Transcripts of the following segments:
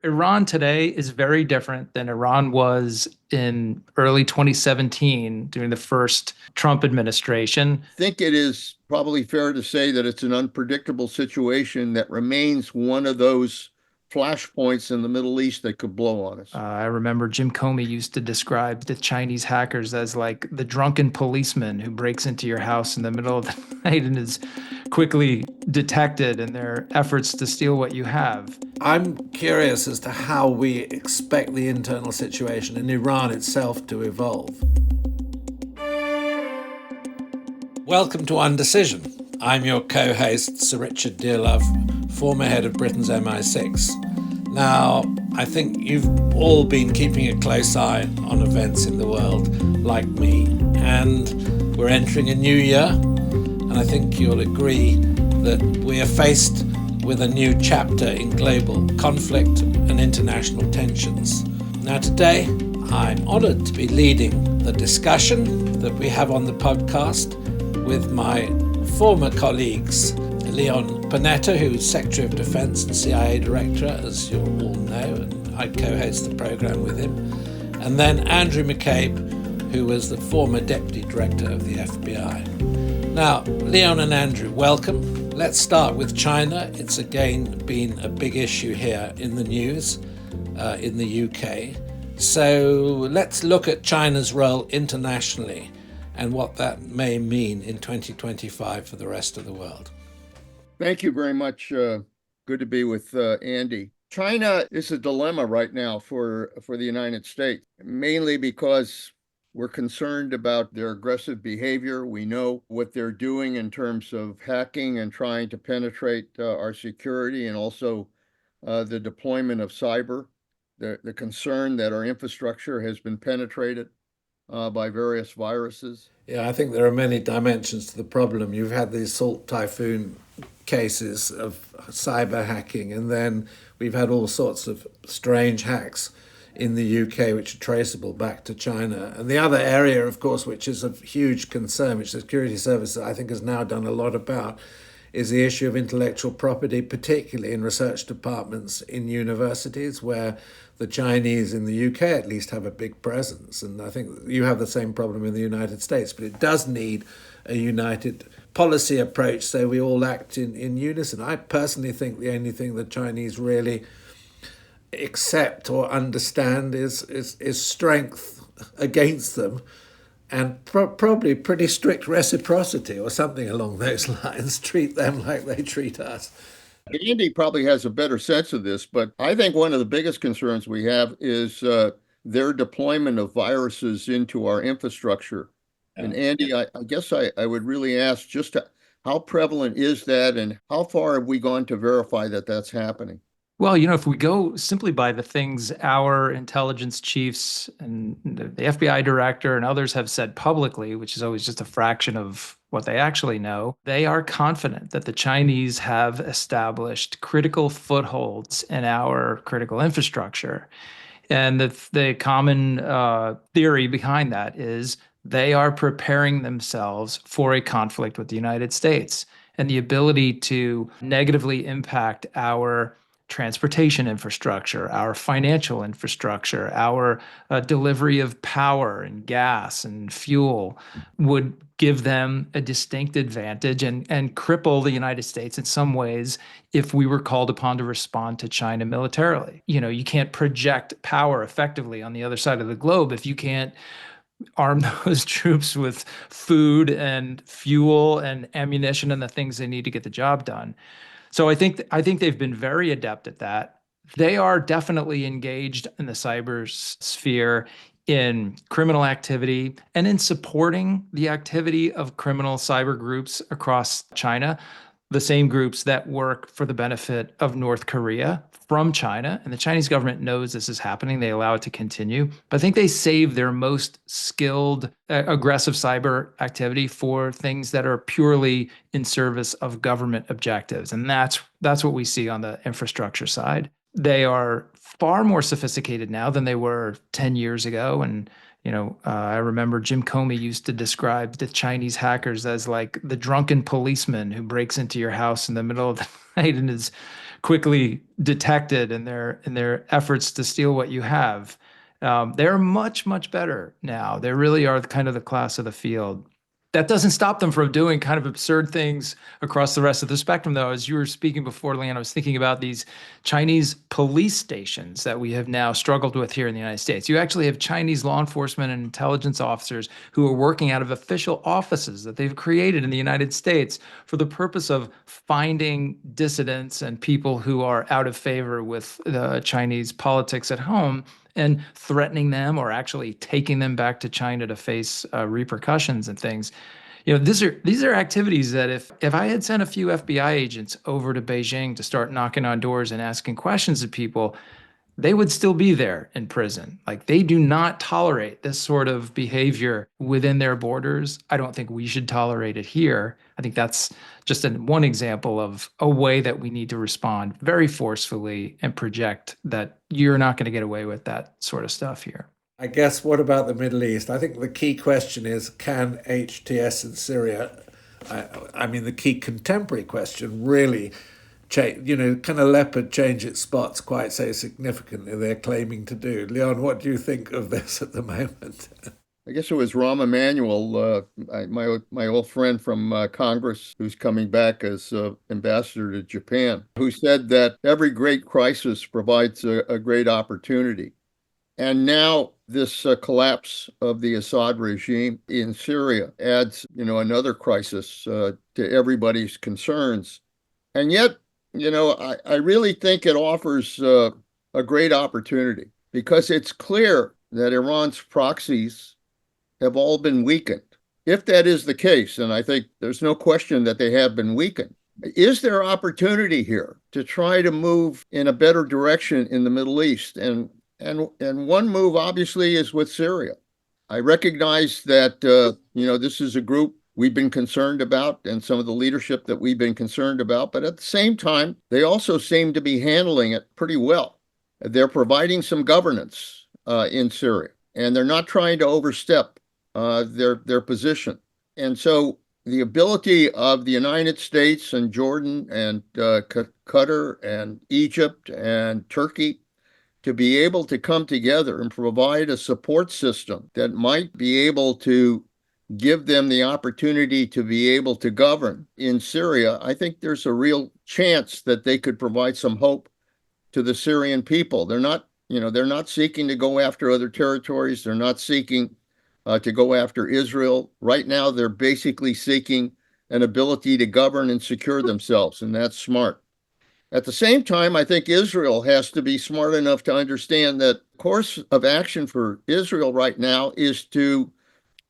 Iran today is very different than Iran was in early 2017 during the first Trump administration. Think it is probably fair to say that it's an unpredictable situation that remains one of those flashpoints in the Middle East that could blow on us. I remember Jim Comey used to describe the Chinese hackers as like the drunken policeman who breaks into your house in the middle of the night and is quickly detected in their efforts to steal what you have. I'm curious as to how we expect the internal situation in Iran itself to evolve. Welcome to Undecision. I'm your co-host, Sir Richard Dearlove, former head of Britain's MI6. Now, I think you've all been keeping a close eye on events in the world, like me, and we're entering a new year, and I think you'll agree that we are faced with a new chapter in global conflict and international tensions. Now today, I'm honoured to be leading the discussion that we have on the podcast with my former colleagues, Leon Panetta, who's Secretary of Defence and CIA Director, as you all know, and I co-host the programme with him, and then Andrew McCabe, who was the former Deputy Director of the FBI. Now, Leon and Andrew, welcome. Let's start with China. It's again been a big issue here in the news in the UK. So let's look at China's role internationally and what that may mean in 2025 for the rest of the world. Thank you very much. Good to be with Andy. China is a dilemma right now for the United States, mainly because we're concerned about their aggressive behavior. We know what they're doing in terms of hacking and trying to penetrate our security, and also the deployment of cyber, the concern that our infrastructure has been penetrated by various viruses. Yeah, I think there are many dimensions to the problem. You've had these Salt Typhoon cases of cyber hacking, and then we've had all sorts of strange hacks in the UK which are traceable back to China. And the other area, of course, which is of huge concern, which the Security Service I think has now done a lot about, is the issue of intellectual property, particularly in research departments in universities, where the Chinese in the UK at least have a big presence. And I think you have the same problem in the United States, but it does need a united policy approach so we all act in unison. I personally think the only thing the Chinese really accept or understand is strength against them, and probably pretty strict reciprocity or something along those lines. Treat them like they treat us. Andy probably has a better sense of this, but I think one of the biggest concerns we have is their deployment of viruses into our infrastructure. And Andy, I guess I would really ask just how prevalent is that, and how far have we gone to verify that that's happening? Well, if we go simply by the things our intelligence chiefs and the FBI director and others have said publicly, which is always just a fraction of what they actually know, they are confident that the Chinese have established critical footholds in our critical infrastructure. And the common theory behind that is they are preparing themselves for a conflict with the United States and the ability to negatively impact our transportation infrastructure, our financial infrastructure, our delivery of power and gas and fuel would give them a distinct advantage and cripple the United States in some ways if we were called upon to respond to China militarily. You can't project power effectively on the other side of the globe if you can't arm those troops with food and fuel and ammunition and the things they need to get the job done. So I think they've been very adept at that. They are definitely engaged in the cyber sphere in criminal activity and in supporting the activity of criminal cyber groups across China, the same groups that work for the benefit of North Korea from China. And the Chinese government knows this is happening. They allow it to continue. But I think they save their most skilled, aggressive cyber activity for things that are purely in service of government objectives. And that's what we see on the infrastructure side. They are far more sophisticated now than they were 10 years ago. And I remember Jim Comey used to describe the Chinese hackers as like the drunken policeman who breaks into your house in the middle of the night and is quickly detected in their efforts to steal what you have. They're much, much better now. They really are kind of the class of the field. That doesn't stop them from doing kind of absurd things across the rest of the spectrum, though. As you were speaking before, Leanne, I was thinking about these Chinese police stations that we have now struggled with here in the United States. You actually have Chinese law enforcement and intelligence officers who are working out of official offices that they've created in the United States for the purpose of finding dissidents and people who are out of favor with the Chinese politics at home and threatening them or actually taking them back to China to face repercussions and things. These are activities that if I had sent a few FBI agents over to Beijing to start knocking on doors and asking questions of people, they would still be there in prison. Like, they do not tolerate this sort of behavior within their borders. I don't think we should tolerate it here. I think that's just one example of a way that we need to respond very forcefully and project that you're not going to get away with that sort of stuff here. I guess, what about the Middle East? I think the key question is, can HTS in Syria, I mean, the key contemporary question really change, can a leopard change its spots quite so significantly they're claiming to do? Leon, what do you think of this at the moment? I guess it was Rahm Emanuel, my old friend from Congress, who's coming back as ambassador to Japan, who said that every great crisis provides a great opportunity. And now this collapse of the Assad regime in Syria adds, another crisis to everybody's concerns. And yet, I really think it offers a great opportunity, because it's clear that Iran's proxies have all been weakened. If that is the case, and I think there's no question that they have been weakened, is there opportunity here to try to move in a better direction in the Middle East? And one move, obviously, is with Syria. I recognize that, this is a group we've been concerned about, and some of the leadership that we've been concerned about. But at the same time, they also seem to be handling it pretty well. They're providing some governance in Syria, and they're not trying to overstep their position. And so the ability of the United States and Jordan and Qatar and Egypt and Turkey to be able to come together and provide a support system that might be able to give them the opportunity to be able to govern in Syria, I think there's a real chance that they could provide some hope to the Syrian people. They're not seeking to go after other territories. They're not seeking to go after Israel. Right now, they're basically seeking an ability to govern and secure themselves, and that's smart. At the same time, I think Israel has to be smart enough to understand that course of action for Israel right now is to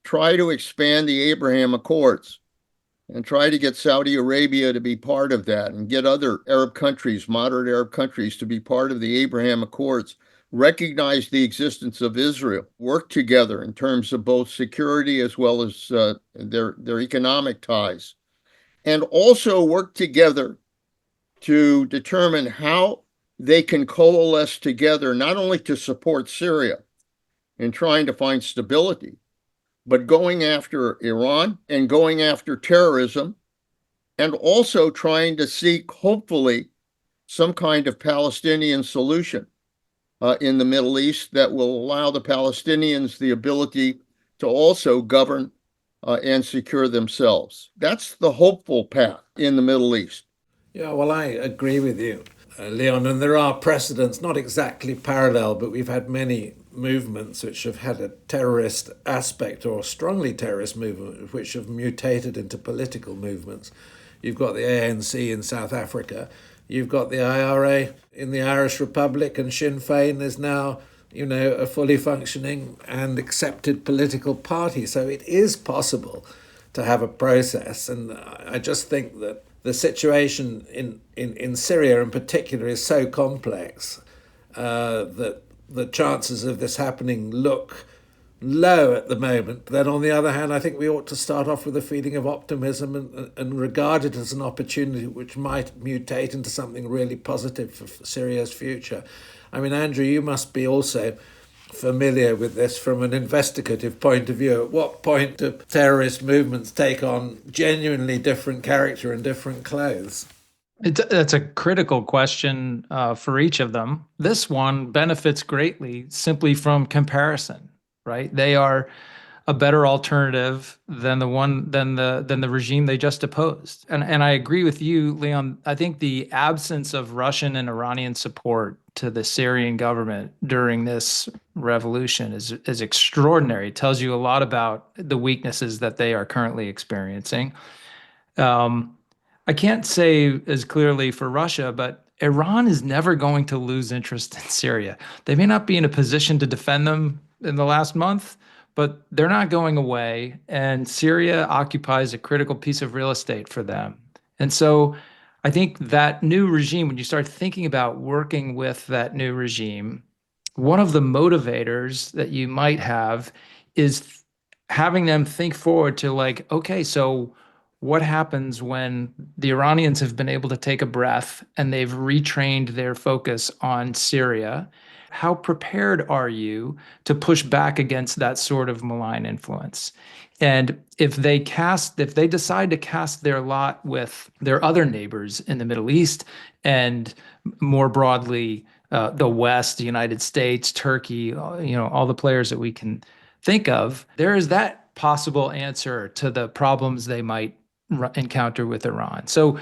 try to expand the Abraham Accords and try to get Saudi Arabia to be part of that, and get other Arab countries, moderate Arab countries, to be part of the Abraham Accords, recognize the existence of Israel, work together in terms of both security as well as their economic ties, and also work together to determine how they can coalesce together, not only to support Syria in trying to find stability, but going after Iran and going after terrorism, and also trying to seek, hopefully, some kind of Palestinian solution in the Middle East that will allow the Palestinians the ability to also govern and secure themselves. That's the hopeful path in the Middle East. Yeah, well, I agree with you, Leon, and there are precedents, not exactly parallel, but we've had many movements which have had a terrorist aspect, or strongly terrorist movement, which have mutated into political movements. You've got the ANC in South Africa, you've got the IRA in the Irish Republic, and Sinn Féin is now, a fully functioning and accepted political party. So it is possible to have a process, and I just think that the situation in Syria in particular is so complex that the chances of this happening look low at the moment. But then on the other hand, I think we ought to start off with a feeling of optimism and regard it as an opportunity which might mutate into something really positive for Syria's future. I mean, Andrew, you must be also familiar with this from an investigative point of view. At what point do terrorist movements take on genuinely different character and different clothes? That's a critical question for each of them. This one benefits greatly simply from comparison, right? They are a better alternative than the regime they just opposed. And I agree with you, Leon. I think the absence of Russian and Iranian support to the Syrian government during this revolution is extraordinary. It tells you a lot about the weaknesses that they are currently experiencing. Um, I can't say as clearly for Russia, but Iran is never going to lose interest in Syria. They may not be in a position to defend them in the last month, but they're not going away. And Syria occupies a critical piece of real estate for them. And so I think that new regime, when you start thinking about working with that new regime, one of the motivators that you might have is having them think forward to like, okay, so what happens when the Iranians have been able to take a breath and they've retrained their focus on Syria? How prepared are you to push back against that sort of malign influence? And if they decide to cast their lot with their other neighbors in the Middle East and more broadly, the West, the United States, Turkey, all the players that we can think of, there is that possible answer to the problems they might encounter with Iran. So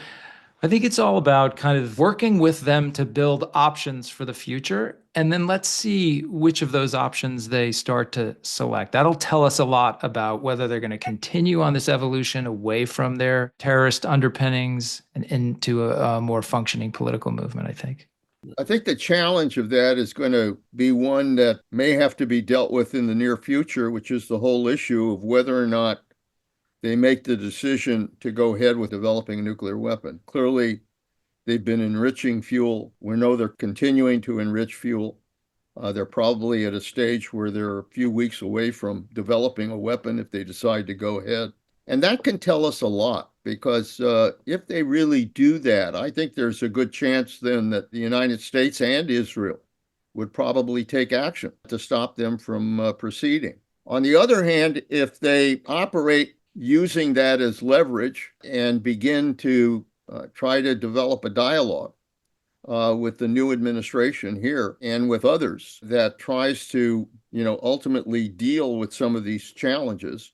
I think it's all about kind of working with them to build options for the future. And then let's see which of those options they start to select. That'll tell us a lot about whether they're going to continue on this evolution away from their terrorist underpinnings and into a more functioning political movement, I think. I think the challenge of that is going to be one that may have to be dealt with in the near future, which is the whole issue of whether or not they make the decision to go ahead with developing a nuclear weapon. Clearly, they've been enriching fuel. We know they're continuing to enrich fuel. They're probably at a stage where they're a few weeks away from developing a weapon if they decide to go ahead. And that can tell us a lot, because if they really do that, I think there's a good chance then that the United States and Israel would probably take action to stop them from proceeding. On the other hand, if they operate using that as leverage and begin to try to develop a dialogue with the new administration here and with others that tries to, ultimately deal with some of these challenges,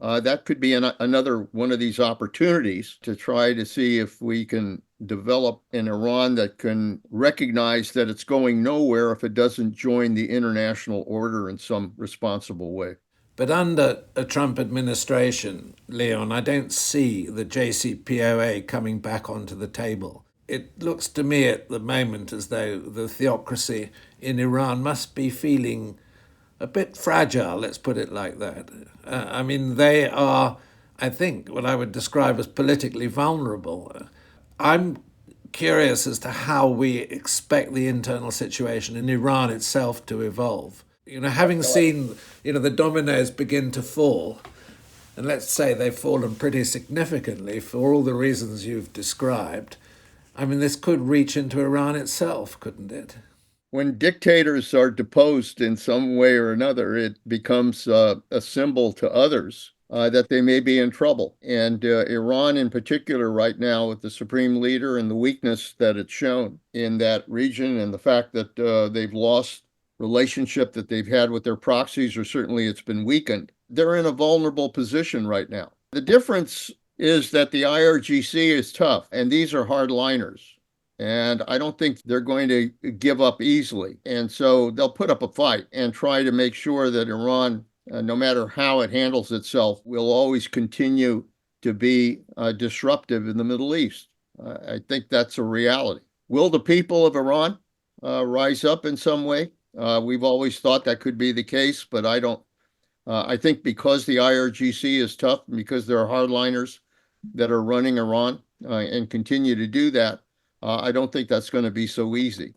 that could be another one of these opportunities to try to see if we can develop an Iran that can recognize that it's going nowhere if it doesn't join the international order in some responsible way. But under a Trump administration, Leon, I don't see the JCPOA coming back onto the table. It looks to me at the moment as though the theocracy in Iran must be feeling a bit fragile, let's put it like that. They are, I think, what I would describe as politically vulnerable. I'm curious as to how we expect the internal situation in Iran itself to evolve. Having seen, the dominoes begin to fall, and let's say they've fallen pretty significantly for all the reasons you've described, this could reach into Iran itself, couldn't it? When dictators are deposed in some way or another, it becomes a symbol to others that they may be in trouble. And Iran in particular right now, with the supreme leader and the weakness that it's shown in that region, and the fact that they've lost relationship that they've had with their proxies, or certainly it's been weakened, they're in a vulnerable position right now. The difference is that the IRGC is tough, and these are hardliners. And I don't think they're going to give up easily. And so they'll put up a fight and try to make sure that Iran, no matter how it handles itself, will always continue to be disruptive in the Middle East. I think that's a reality. Will the people of Iran rise up in some way? We've always thought that could be the case, but I don't. I think because the IRGC is tough, and because there are hardliners that are running Iran and continue to do that, I don't think that's going to be so easy.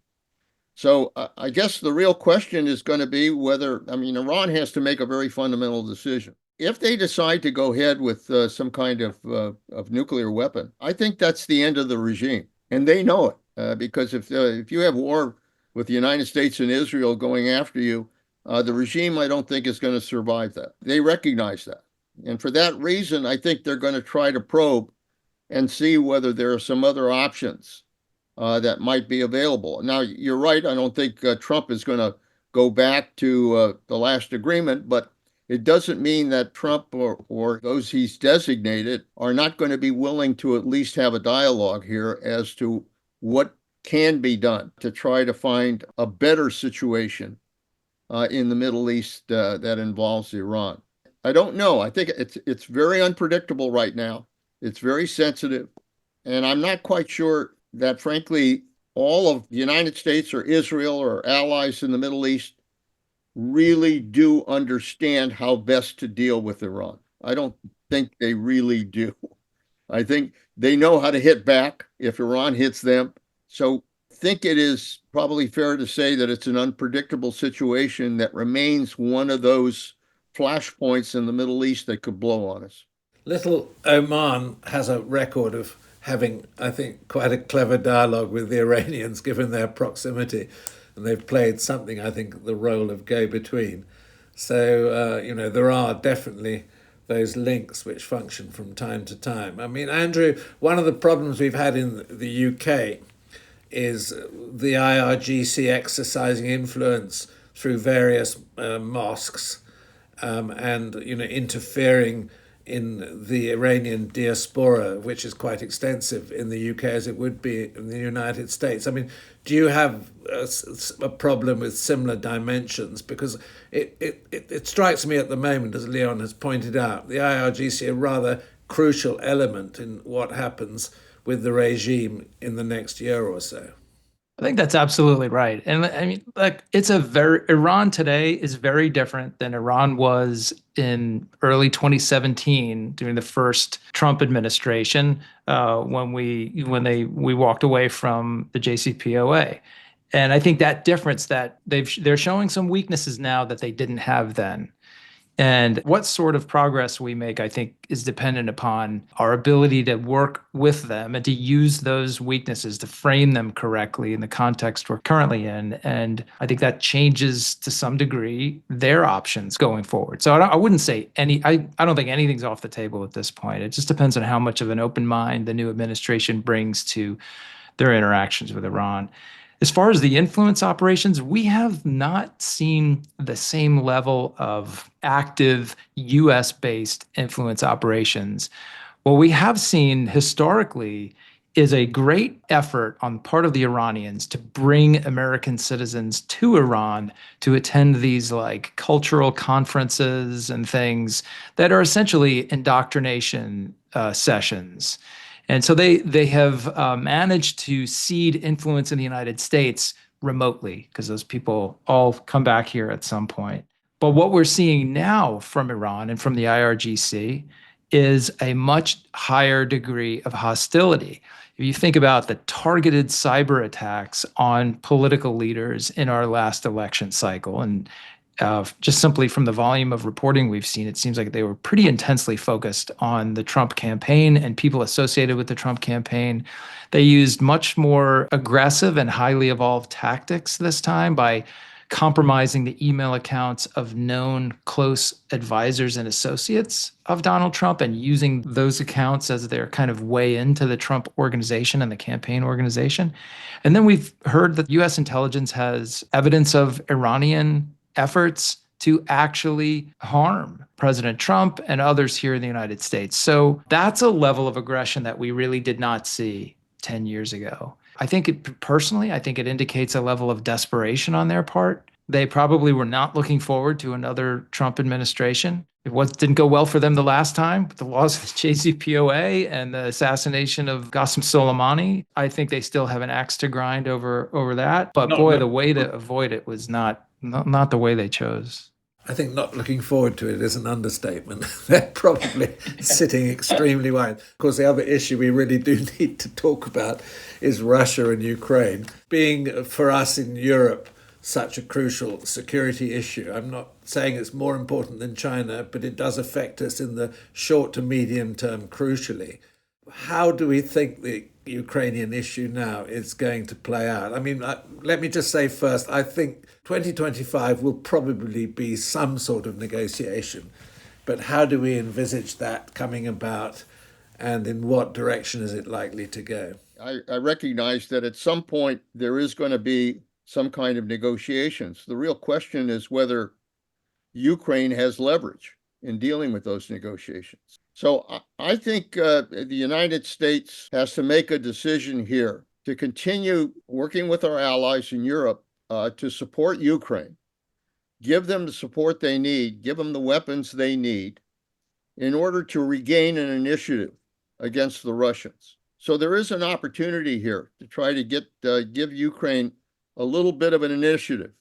So I guess the real question is going to be whether, Iran has to make a very fundamental decision. If they decide to go ahead with some kind of nuclear weapon, I think that's the end of the regime, and they know it, because if you have war with the United States and Israel going after you, the regime, I don't think, is going to survive that. They recognize that. And for that reason, I think they're going to try to probe and see whether there are some other options that might be available. Now, you're right. I don't think Trump is going to go back to the last agreement, but it doesn't mean that Trump or those he's designated are not going to be willing to at least have a dialogue here as to what can be done to try to find a better situation in the Middle East that involves Iran. I don't know. I think it's very unpredictable right now. It's very sensitive, and I'm not quite sure that, frankly, all of the United States or Israel or allies in the Middle East really do understand how best to deal with Iran. I don't think they really do. I think they know how to hit back if Iran hits them. So I think it is probably fair to say that it's an unpredictable situation that remains one of those flashpoints in the Middle East that could blow on us. Little Oman has a record of having, I think, quite a clever dialogue with the Iranians, given their proximity. And they've played something, I think, the role of go-between. So, there are definitely those links which function from time to time. I mean, Andrew, one of the problems we've had in the UK is the IRGC exercising influence through various mosques and, interfering in the Iranian diaspora, which is quite extensive in the UK as it would be in the United States. I mean, do you have a problem with similar dimensions? Because it strikes me at the moment, as Leon has pointed out, the IRGC a rather crucial element in what happens with the regime in the next year or so. I think that's absolutely right. And I mean, Iran today is very different than Iran was in early 2017 during the first Trump administration, when we walked away from the JCPOA. And I think that difference that they're showing some weaknesses now that they didn't have then. And what sort of progress we make, I think, is dependent upon our ability to work with them and to use those weaknesses to frame them correctly in the context we're currently in. And I think that changes to some degree their options going forward. So I wouldn't say I don't think anything's off the table at this point. It just depends on how much of an open mind the new administration brings to their interactions with Iran. As far as the influence operations, we have not seen the same level of active US-based influence operations. What we have seen historically is a great effort on the part of the Iranians to bring American citizens to Iran to attend these like cultural conferences and things that are essentially indoctrination sessions. And so they have managed to seed influence in the United States remotely, because those people all come back here at some point. But what we're seeing now from Iran and from the IRGC is a much higher degree of hostility. If you think about the targeted cyber attacks on political leaders in our last election cycle, and just simply from the volume of reporting we've seen, it seems like they were pretty intensely focused on the Trump campaign and people associated with the Trump campaign. They used much more aggressive and highly evolved tactics this time by compromising the email accounts of known close advisors and associates of Donald Trump and using those accounts as their kind of way into the Trump organization and the campaign organization. And then we've heard that U.S. intelligence has evidence of Iranian efforts to actually harm President Trump and others here in the United States. So that's a level of aggression that we really did not see 10 years ago. I think it indicates a level of desperation on their part. They probably were not looking forward to another Trump administration. It didn't go well for them the last time, with the loss of the JCPOA and the assassination of Qasem Soleimani. I think they still have an axe to grind over that. But the way to avoid it was not the way they chose. I think not looking forward to it is an understatement. They're probably sitting extremely wide. Of course, the other issue we really do need to talk about is Russia and Ukraine. Being, for us in Europe, such a crucial security issue. I'm not saying it's more important than China, but it does affect us in the short to medium term crucially. How do we think the Ukrainian issue now is going to play out? I mean, let me just say first, I think 2025 will probably be some sort of negotiation, but how do we envisage that coming about? and in what direction is it likely to go? I recognize that at some point there is going to be some kind of negotiations. The real question is whether Ukraine has leverage in dealing with those negotiations. So I think the United States has to make a decision here to continue working with our allies in Europe to support Ukraine, give them the support they need, give them the weapons they need in order to regain an initiative against the Russians. So there is an opportunity here to try to give Ukraine a little bit of an initiative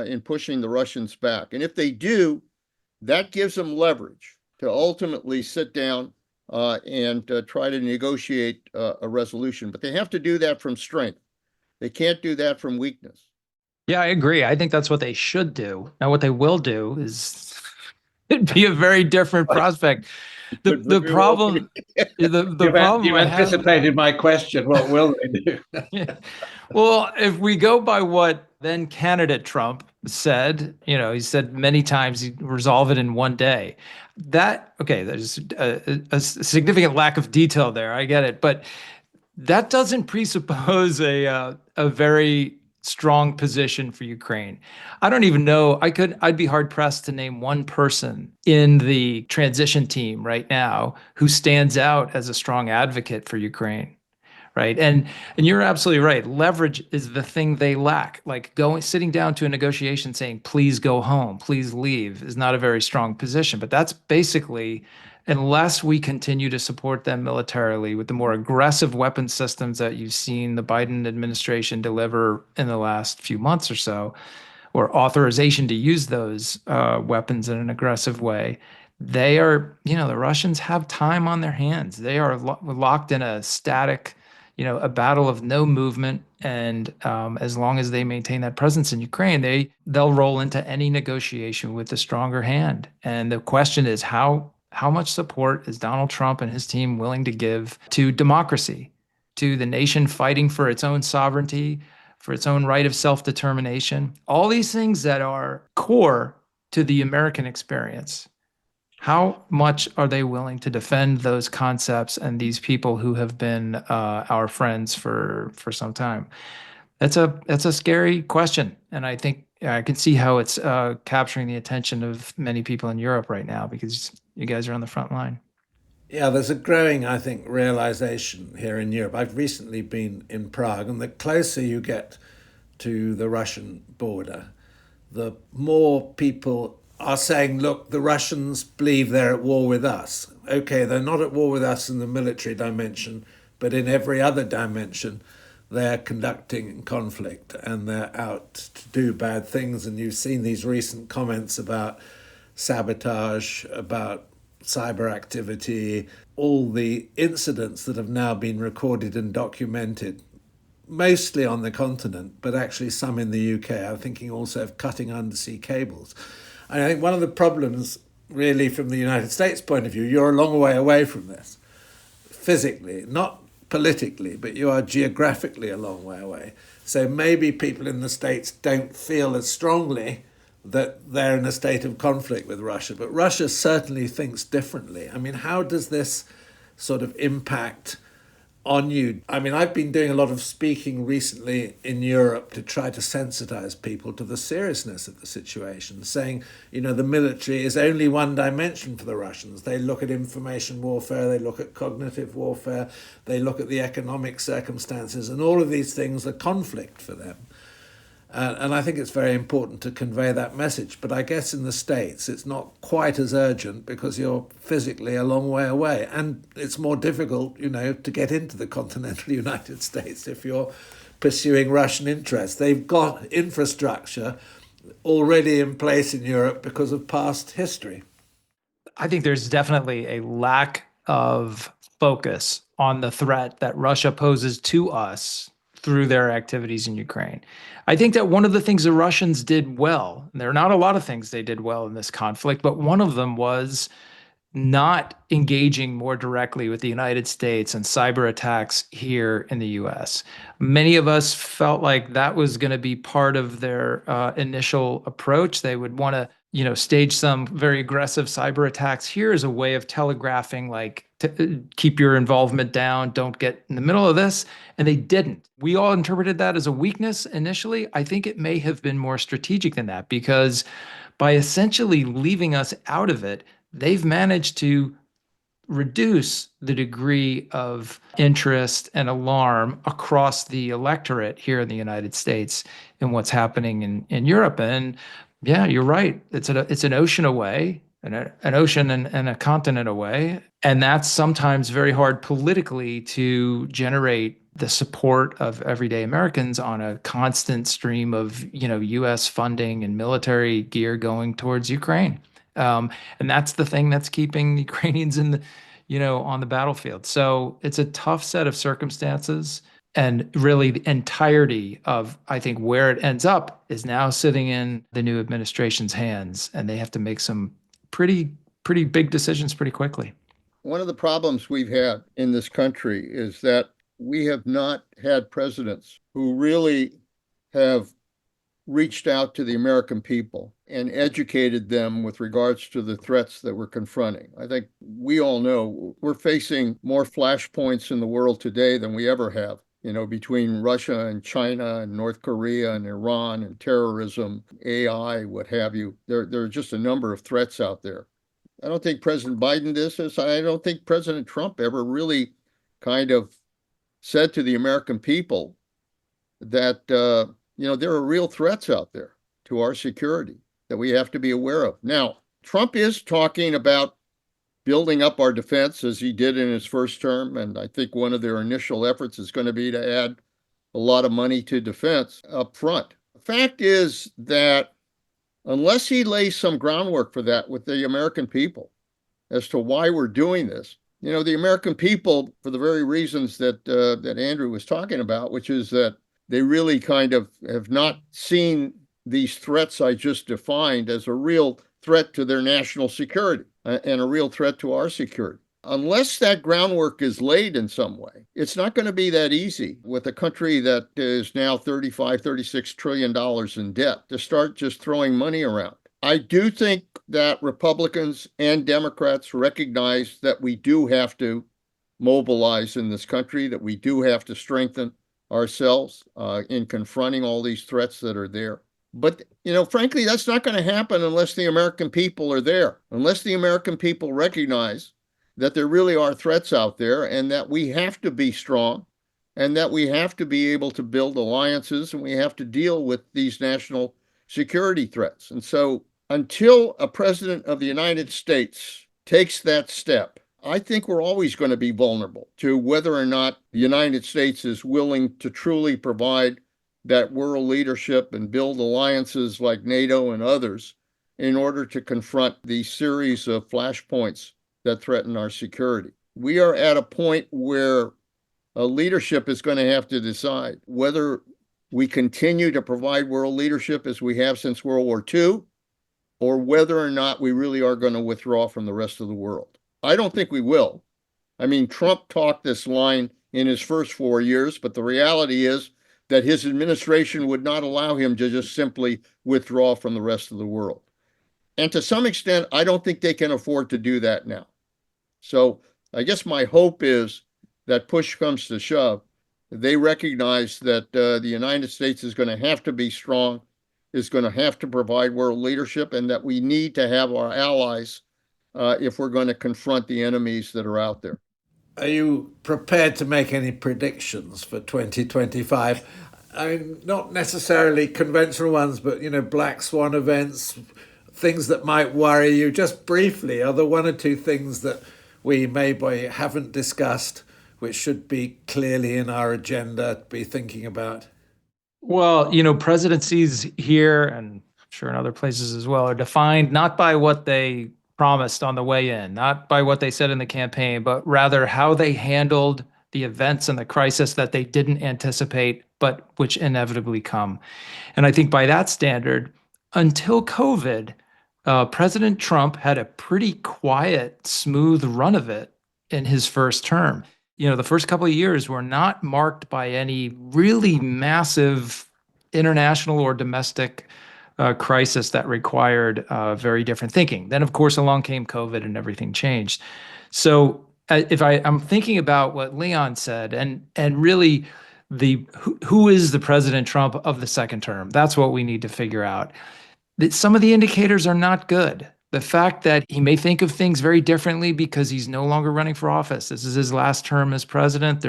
in pushing the Russians back. And if they do, that gives them leverage to ultimately sit down and try to negotiate a resolution. But they have to do that from strength. They can't do that from weakness. Yeah, I agree. I think that's what they should do. Now, what they will do is it'd be a very different prospect. The problem, the problem You've anticipated my question. What will they do? Well, if we go by what then candidate Trump said, he said many times he'd resolve it in one day. There's a significant lack of detail there. I get it. But that doesn't presuppose a very strong position for Ukraine. I don't even know. I'd be hard pressed to name one person in the transition team right now who stands out as a strong advocate for Ukraine. Right. And you're absolutely right. Leverage is the thing they lack. Like sitting down to a negotiation saying, please go home, please leave is not a very strong position. But that's basically, unless we continue to support them militarily with the more aggressive weapon systems that you've seen the Biden administration deliver in the last few months or so, or authorization to use those weapons in an aggressive way, they are, the Russians have time on their hands. They are locked in a static, a battle of no movement. And as long as they maintain that presence in Ukraine, they'll roll into any negotiation with the stronger hand. And the question is, how much support is Donald Trump and his team willing to give to democracy, to the nation fighting for its own sovereignty, for its own right of self-determination, all these things that are core to the American experience? How much are they willing to defend those concepts and these people who have been our friends for some time? That's a scary question, and I think I can see how it's capturing the attention of many people in Europe right now because you guys are on the front line. Yeah, there's a growing, I think, realization here in Europe. I've recently been in Prague, and the closer you get to the Russian border, the more people are saying, look, the Russians believe they're at war with us. Okay, they're not at war with us in the military dimension, but in every other dimension, they're conducting conflict and they're out to do bad things. And you've seen these recent comments about sabotage, about cyber activity, all the incidents that have now been recorded and documented, mostly on the continent, but actually some in the UK. I'm thinking also of cutting undersea cables. And I think one of the problems, really, from the United States point of view, you're a long way away from this, physically, not politically, but you are geographically a long way away. So maybe people in the States don't feel as strongly that they're in a state of conflict with Russia, but Russia certainly thinks differently. I mean, how does this sort of impact on you? I mean, I've been doing a lot of speaking recently in Europe to try to sensitize people to the seriousness of the situation, saying, the military is only one dimension for the Russians. They look at information warfare, they look at cognitive warfare, they look at the economic circumstances, and all of these things are conflict for them. And I think it's very important to convey that message. But I guess in the States, it's not quite as urgent because you're physically a long way away. And it's more difficult, to get into the continental United States if you're pursuing Russian interests. They've got infrastructure already in place in Europe because of past history. I think there's definitely a lack of focus on the threat that Russia poses to us through their activities in Ukraine. I think that one of the things the Russians did well, and there are not a lot of things they did well in this conflict, but one of them was not engaging more directly with the United States and cyber attacks here in the US. Many of us felt like that was going to be part of their initial approach. They would want to stage some very aggressive cyber attacks here as a way of telegraphing, like, keep your involvement down, don't get in the middle of this. And they didn't. We all interpreted that as a weakness initially. I think it may have been more strategic than that, because by essentially leaving us out of it, they've managed to reduce the degree of interest and alarm across the electorate here in the United States in what's happening in Europe. And yeah, you're right. It's an ocean away, an ocean and a continent away. And that's sometimes very hard politically to generate the support of everyday Americans on a constant stream of, U.S. funding and military gear going towards Ukraine. And that's the thing that's keeping the Ukrainians on the battlefield. So it's a tough set of circumstances. And really, the entirety of, I think, where it ends up is now sitting in the new administration's hands, and they have to make some pretty big decisions pretty quickly. One of the problems we've had in this country is that we have not had presidents who really have reached out to the American people and educated them with regards to the threats that we're confronting. I think we all know we're facing more flashpoints in the world today than we ever have, between Russia and China and North Korea and Iran and terrorism, AI, what have you. There are just a number of threats out there. I don't think President Biden did this. I don't think President Trump ever really kind of said to the American people that, there are real threats out there to our security that we have to be aware of. Now, Trump is talking about building up our defense as he did in his first term. And I think one of their initial efforts is going to be to add a lot of money to defense up front. The fact is that unless he lays some groundwork for that with the American people as to why we're doing this, the American people, for the very reasons that Andrew was talking about, which is that they really kind of have not seen these threats I just defined as a real threat to their national security and a real threat to our security. Unless that groundwork is laid in some way, it's not going to be that easy with a country that is now $36 trillion in debt to start just throwing money around. I do think that Republicans and Democrats recognize that we do have to mobilize in this country, that we do have to strengthen ourselves in confronting all these threats that are there. But, frankly, that's not going to happen unless the American people are there, unless the American people recognize that there really are threats out there and that we have to be strong and that we have to be able to build alliances and we have to deal with these national security threats. And so until a president of the United States takes that step, I think we're always going to be vulnerable to whether or not the United States is willing to truly provide that world leadership and build alliances like NATO and others in order to confront these series of flashpoints that threaten our security. We are at a point where leadership is going to have to decide whether we continue to provide world leadership as we have since World War II, or whether or not we really are going to withdraw from the rest of the world. I don't think we will. I mean, Trump talked this line in his first 4 years, but the reality is that his administration would not allow him to just simply withdraw from the rest of the world. And to some extent, I don't think they can afford to do that now. So I guess my hope is that push comes to shove, they recognize that the United States is going to have to be strong, is going to have to provide world leadership, and that we need to have our allies if we're going to confront the enemies that are out there. Are you prepared to make any predictions for 2025? I mean, not necessarily conventional ones, but, black swan events, things that might worry you. Just briefly, are there one or two things that we maybe haven't discussed which should be clearly in our agenda to be thinking about? Well, presidencies here, and I'm sure in other places as well, are defined not by what they promised on the way in, not by what they said in the campaign, but rather how they handled the events and the crisis that they didn't anticipate, but which inevitably come. And I think by that standard, until COVID, President Trump had a pretty quiet, smooth run of it in his first term. The first couple of years were not marked by any really massive international or domestic crisis that required very different thinking. Then, of course, along came COVID and everything changed. So if I'm thinking about what Leon said, and really who is the President Trump of the second term, that's what we need to figure out. That some of the indicators are not good. The fact that he may think of things very differently because he's no longer running for office. This is his last term as president.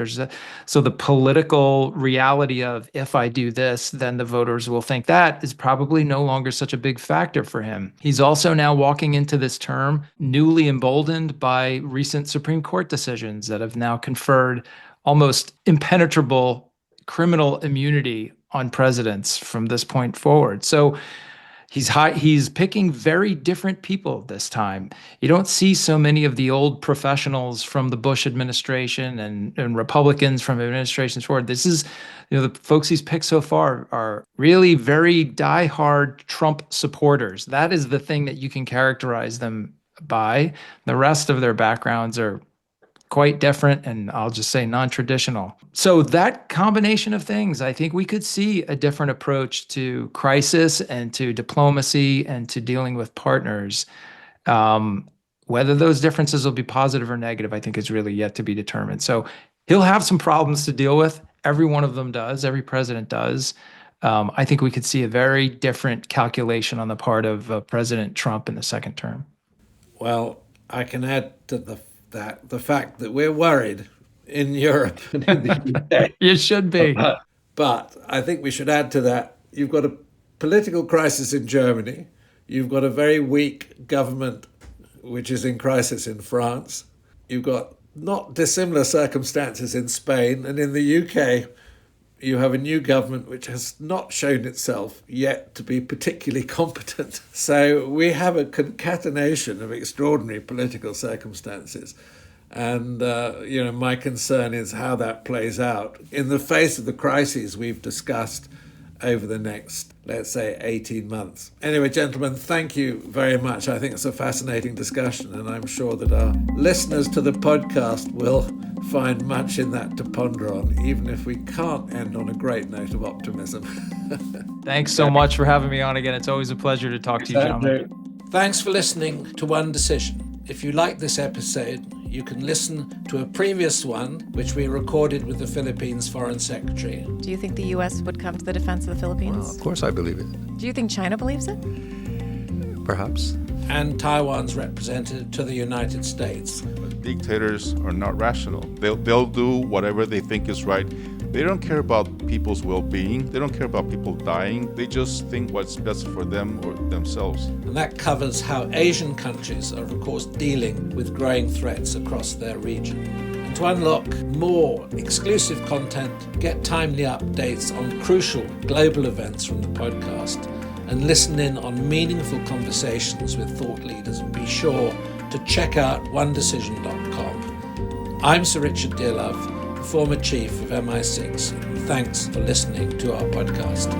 So the political reality of, if I do this, then the voters will think that, is probably no longer such a big factor for him. He's also now walking into this term newly emboldened by recent Supreme Court decisions that have now conferred almost impenetrable criminal immunity on presidents from this point forward. So he's picking very different people this time. You don't see so many of the old professionals from the Bush administration and Republicans from administrations forward. This is, the folks he's picked so far are really very diehard Trump supporters. That is the thing that you can characterize them by. The rest of their backgrounds are quite different, and I'll just say non-traditional. So that combination of things, I think we could see a different approach to crisis and to diplomacy and to dealing with partners. Whether those differences will be positive or negative, I think is really yet to be determined. So he'll have some problems to deal with. Every one of them does. Every president does. I think we could see a very different calculation on the part of President Trump in the second term. Well, I can add to the fact that we're worried in Europe and in the UK. You should be. But I think we should add to that, you've got a political crisis in Germany. You've got a very weak government, which is in crisis in France. You've got not dissimilar circumstances in Spain. And in the UK, you have a new government which has not shown itself yet to be particularly competent. So we have a concatenation of extraordinary political circumstances. And, my concern is how that plays out in the face of the crises we've discussed over the next, let's say, 18 months. Anyway, gentlemen, thank you very much. I think it's a fascinating discussion, and I'm sure that our listeners to the podcast will find much in that to ponder on, even if we can't end on a great note of optimism. Thanks so much for having me on again. It's always a pleasure to talk to you, gentlemen. Thanks for listening to One Decision. If you like this episode, you can listen to a previous one, which we recorded with the Philippines Foreign Secretary. Do you think the U.S. would come to the defense of the Philippines? Well, of course I believe it. Do you think China believes it? Perhaps. And Taiwan's representative to the United States. Dictators are not rational. They'll do whatever they think is right. They don't care about people's well-being. They don't care about people dying. They just think what's best for them or themselves. And that covers how Asian countries are, of course, dealing with growing threats across their region. And to unlock more exclusive content, get timely updates on crucial global events from the podcast, and listen in on meaningful conversations with thought leaders, and be sure to check out onedecision.com. I'm Sir Richard Dearlove, former chief of MI6. Thanks for listening to our podcast.